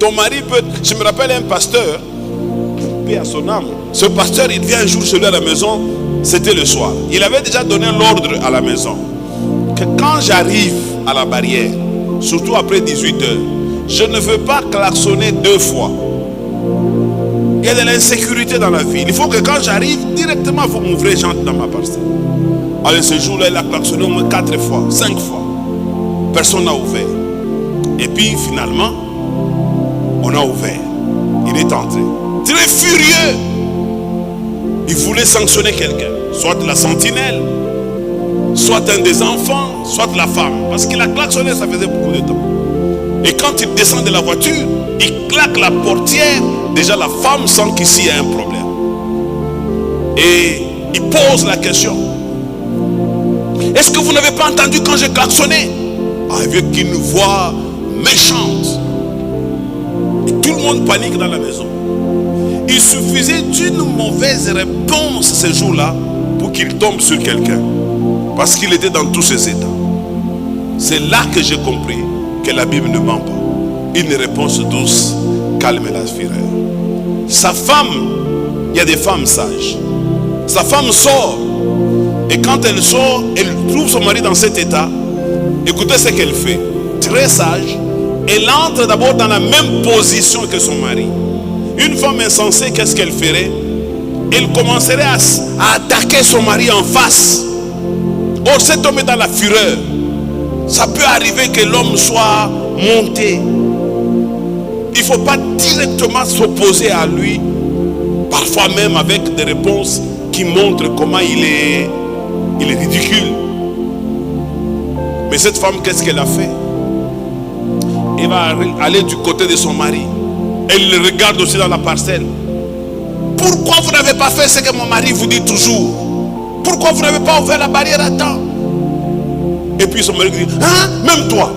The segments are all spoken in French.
Ton mari peut... Je me rappelle un pasteur, paix à son âme. Ce pasteur, il vient un jour chez lui à la maison, c'était le soir. Il avait déjà donné l'ordre à la maison que quand j'arrive à la barrière, surtout après 18 heures, je ne veux pas klaxonner 2 fois. Il y a de l'insécurité dans la ville. Il faut que quand j'arrive, directement, il faut m'ouvrir, j'entre dans ma parcelle. Alors ce jour-là, il a klaxonné au moins 4 fois, 5 fois. Personne n'a ouvert. Et puis finalement, on a ouvert. Il est entré. Très furieux. Il voulait sanctionner quelqu'un. Soit la sentinelle, soit un des enfants, soit la femme. Parce qu'il a klaxonné, ça faisait beaucoup de temps. Et quand il descend de la voiture, il claque la portière. Déjà la femme sent qu'ici il y a un problème. Et il pose la question. Est-ce que vous n'avez pas entendu quand j'ai klaxonné? Avec une voix méchante. Et tout le monde panique dans la maison. Il suffisait d'une mauvaise réponse ce jour-là pour qu'il tombe sur quelqu'un. Parce qu'il était dans tous ses états. C'est là que j'ai compris que la Bible ne ment pas. Une réponse douce calme la fureur. Sa femme, il y a des femmes sages. Sa femme sort. Et quand elle sort, elle trouve son mari dans cet état. Écoutez ce qu'elle fait. Très sage. Elle entre d'abord dans la même position que son mari. Une femme insensée, qu'est-ce qu'elle ferait? Elle commencerait à attaquer son mari en face. Or, cet homme est dans la fureur. Ça peut arriver que l'homme soit monté. Il ne faut pas directement s'opposer à lui. Parfois même avec des réponses qui montrent comment il est ridicule. Mais cette femme, qu'est-ce qu'elle a fait? Elle va aller du côté de son mari. Elle le regarde aussi dans la parcelle. Pourquoi vous n'avez pas fait ce que mon mari vous dit toujours? Pourquoi vous n'avez pas ouvert la barrière à temps? Et puis son mari dit, hein, même toi.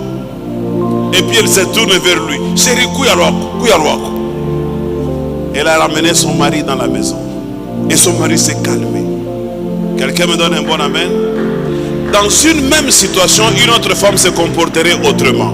Et puis elle se tourne vers lui. Chérie, Kouyarwako. Elle a ramené son mari dans la maison. Et son mari s'est calmé. Quelqu'un me donne un bon amen? Dans une même situation, une autre femme se comporterait autrement.